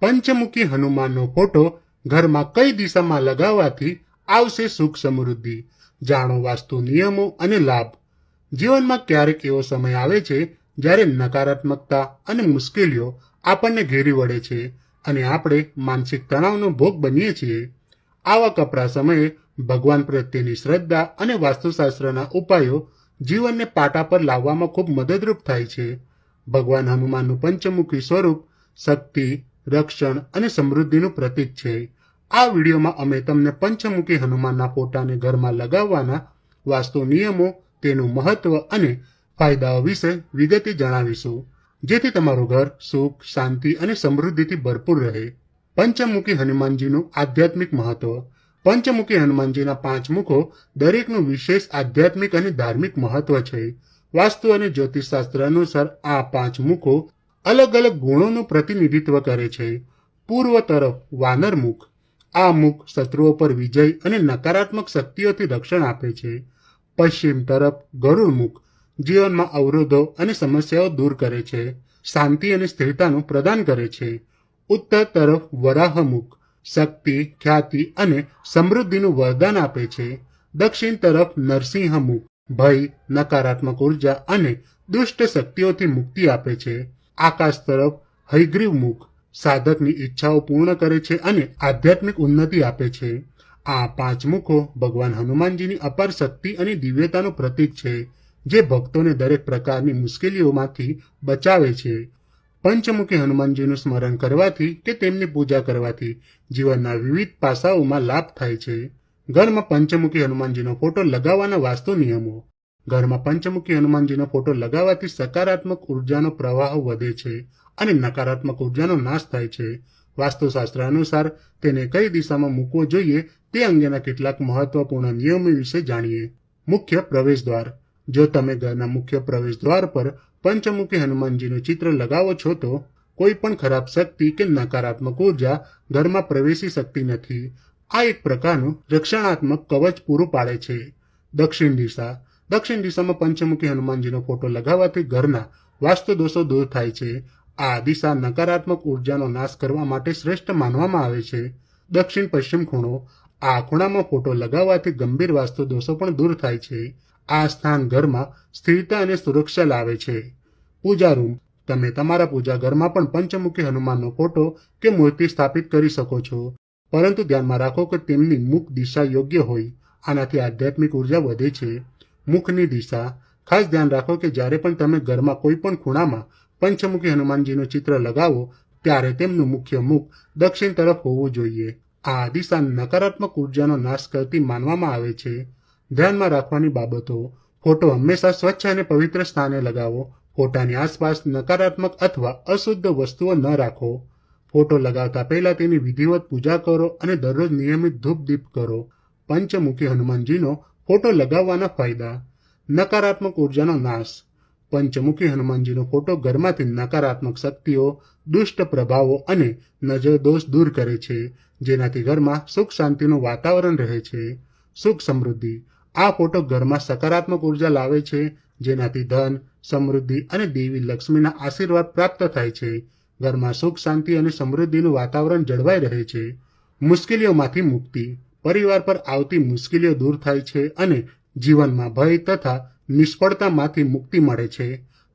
પંચમુખી હનુમાનનો photo ઘરમાં કઈ દિશામાં લગાવવાથી આવશે સુખ સમૃદ્ધિ? જાણો વાસ્તુ નિયમો અને લાભ. જીવનમાં ક્યારેક એવો સમય આવે છે જ્યારે નકારાત્મકતા અને મુશ્કેલીઓ આપણને ઘેરી વળે છે અને આપણે માનસિક તણાવનો ભોગ બનીએ છીએ. આવા કપરા સમયે ભગવાન પ્રત્યેની શ્રદ્ધા અને વાસ્તુશાસ્ત્રના ઉપાયો જીવનને પાટા પર લાવવામાં ખૂબ મદદરૂપ થાય છે. ભગવાન હનુમાનનું પંચમુખી સ્વરૂપ શક્તિ, રક્ષણ અને સમૃદ્ધિનું પ્રતીક છે. આ વિડીયોમાં અમે તમને પંચમુખી હનુમાનના ફોટાને ઘરમાં લગાવવાના વાસ્તુ નિયમો, તેનું મહત્વ અને ફાયદાઓ વિશે વિગતે જણાવીશું, જેથી તમારું ઘર સુખ, શાંતિ અને સમૃદ્ધિથી ભરપૂર રહે. પંચમુખી હનુમાનજીનું આધ્યાત્મિક મહત્વ. પંચમુખી હનુમાનજીના 5 મુખો દરેકનું વિશેષ આધ્યાત્મિક અને ધાર્મિક મહત્વ છે. વાસ્તુ અને જ્યોતિષશાસ્ત્ર અનુસાર આ 5 મુખો અલગ અલગ ગુણોનું પ્રતિનિધિત્વ કરે છે. પૂર્વ તરફ વાનર મુખ. આ મુખ શત્રુઓ પર વિજય અને નકારાત્મક શક્તિઓથી રક્ષણ આપે છે. પશ્ચિમ તરફ ગરુડ મુખ જીવનમાં અવરોધો અને સમસ્યાઓ દૂર કરે છે, શાંતિ અને સ્થિરતાનું પ્રદાન કરે છે. ઉત્તર તરફ વરાહ મુખ શક્તિ, ખ્યાતિ અને સમૃદ્ધિનું વરદાન આપે છે. દક્ષિણ તરફ નરસિંહ મુખ ભય, નકારાત્મક ઉર્જા અને દુષ્ટ શક્તિઓથી મુક્તિ આપે છે. આકાશ તરફ હયગ્રીવ મુખ સાધકની ઈચ્છાઓ પૂર્ણ કરે છે અને આધ્યાત્મિક ઉન્નતિ આપે છે. આ 5 મુખો ભગવાન હનુમાનજીની અપાર શક્તિ અને દિવ્યતાનું પ્રતીક છે, જે ભક્તોને દરેક પ્રકારની મુશ્કેલીઓમાંથી બચાવે છે. પંચમુખી હનુમાનજીનું સ્મરણ કરવાથી કે તેમની પૂજા કરવાથી જીવનના વિવિધ પાસાઓમાં લાભ થાય છે. ઘરમાં પંચમુખી હનુમાનજીનો ફોટો લગાવવાના વાસ્તુ નિયમો. ઘરમાં પંચમુખી હનુમાનજીનો ફોટો લગાવવાથી સકારાત્મક ઉર્જાનો પ્રવાહ વધે છે અને નકારાત્મક ઉર્જાનો નાશ થાય છે. વાસ્તુશાસ્ત્ર અનુસાર તેને કઈ દિશામાં મૂકવો જોઈએ તે અંગેના કેટલાક મહત્વપૂર્ણ નિયમો વિશે જાણીએ. મુખ્ય પ્રવેશદ્વાર. જો તમે ઘરના મુખ્ય પ્રવેશદ્વાર પર પંચમુખી હનુમાનજીનું ચિત્ર લગાવો છો તો કોઈ પણ ખરાબ શક્તિ કે નકારાત્મક ઉર્જા ઘરમાં પ્રવેશી શકતી નથી. આ એક પ્રકારનું રક્ષણાત્મક કવચ પૂરું પાડે છે. દક્ષિણ દિશા. દક્ષિણ દિશામાં પંચમુખી હનુમાનજીનો ફોટો લગાવવાથી ઘરના વાસ્તુ દોષો દૂર થાય છે. આ દિશા નકારાત્મક ઉર્જાનો નાશ કરવા માટે શ્રેષ્ઠ માનવામાં આવે છે. દક્ષિણ પશ્ચિમ ખૂણો. આ ખૂણામાં ફોટો લગાવવાથી ગંભીર વાસ્તુ દોષો પણ દૂર થાય છે. આ સ્થાન ઘરમાં સ્થિરતા અને સુરક્ષા લાવે છે. પૂજા રૂમ. તમે તમારા પૂજા ઘરમાં પણ પંચમુખી હનુમાનનો ફોટો કે મૂર્તિ સ્થાપિત કરી શકો છો, પરંતુ ધ્યાનમાં રાખો કે તેમની મુખ દિશા યોગ્ય હોય. આનાથી આધ્યાત્મિક ઉર્જા વધે છે. મુખની દિશા. ખાસ ધ્યાન રાખો કે જ્યારે પણ તમે ઘરમાં કોઈ પણ ખૂણામાં પંચમુખી હનુમાનજીનું ચિત્ર લગાવો ત્યારે તેમનું મુખ્ય મુખ દક્ષિણ તરફ હોવું જોઈએ. આ દિશા નકારાત્મક ઉર્જાનો નાશ કરતી માનવામાં આવે છે. ધ્યાનમાં રાખવાની બાબતો. ફોટો હંમેશા સ્વચ્છ અને પવિત્ર સ્થાને લગાવો. ફોટાની આસપાસ નકારાત્મક અથવા અશુદ્ધ વસ્તુઓ ન રાખો. ફોટો લગાવતા પહેલા તેની વિધિવત પૂજા કરો અને દરરોજ નિયમિત ધૂપ દીપ કરો. પંચમુખી હનુમાનજીનો ફોટો લગાવવાના ફાયદા. નકારાત્મક ઉર્જાનો નાશ. પંચમુખી હનુમાનજીનો ફોટો ઘરમાંથી નકારાત્મક શક્તિઓ, દુષ્ટ પ્રભાવો અને નજર દોષ દૂર કરે છે, જેનાથી ઘરમાં સુખ શાંતિનું વાતાવરણ રહે છે. સુખ સમૃદ્ધિ. આ ફોટો ઘરમાં સકારાત્મક ઉર્જા લાવે છે, જેનાથી ધન, સમૃદ્ધિ અને દેવી લક્ષ્મીના આશીર્વાદ પ્રાપ્ત થાય છે. ઘરમાં સુખ શાંતિ અને સમૃદ્ધિનું વાતાવરણ જળવાઈ રહે છે. મુશ્કેલીઓમાંથી મુક્તિ. પરિવાર પર આવતી મુશ્કેલીઓ દૂર થાય છે અને જીવનમાં ભય તથા નિષ્ફળતામાંથી મુક્તિ મળે છે.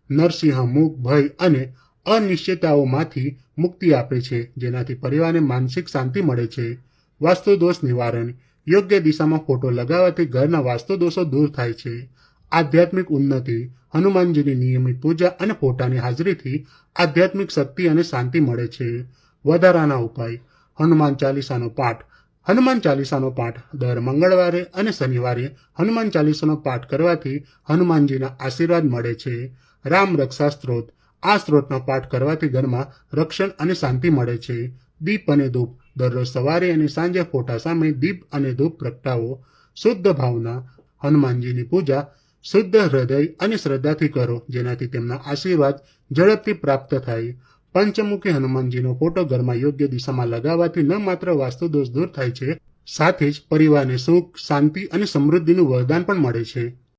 નરસિંહ મુખ ભય અને અનિશ્ચિતતાઓમાંથી મુક્તિ આપે છે, જેનાથી પરિવારને માનસિક શાંતિ મળે છે. વાસ્તુ દોષ નિવારણ. યોગ્ય દિશામાં ફોટો લગાવવાથી ઘરના વાસ્તુ દોષો દૂર થાય છે. આધ્યાત્મિક ઉન્નતિ. હનુમાનજીની નિયમિત પૂજા અને ફોટાની હાજરીથી આધ્યાત્મિક શક્તિ અને શાંતિ મળે છે. વધારાના ઉપાય. હનુમાન ચાલીસાનો પાઠ. હનુમાન ચાલીસાનો પાઠ દર મંગળવારે અને શનિવારે હનુમાન ચાલીસાનો પાઠ કરવાથી હનુમાનજીના આશીર્વાદ મળે છે. રામ રક્ષા સ્ત્રોત. આ સ્ત્રોતનો પાઠ કરવાથી ઘરમાં રક્ષણ અને શાંતિ મળે છે. દીપ અને ધૂપ. દરરોજ સવારે અને સાંજે ફોટા સામે દીપ અને ધૂપ પ્રગટાવો. શુદ્ધ ભાવના. હનુમાનજીની પૂજા શુદ્ધ હૃદય અને શ્રદ્ધાથી કરો, જેનાથી તેમના આશીર્વાદ ઝડપથી પ્રાપ્ત થાય. પંચમુખી હનુમાનજીનો ફોટો ઘરમાં યોગ્ય દિશામાં લગાવવાથી ન માત્ર વાસ્તુ દોષ દૂર થાય છે, સાથે જ પરિવારને સુખ, શાંતિ અને સમૃદ્ધિનું વરદાન પણ મળે છે.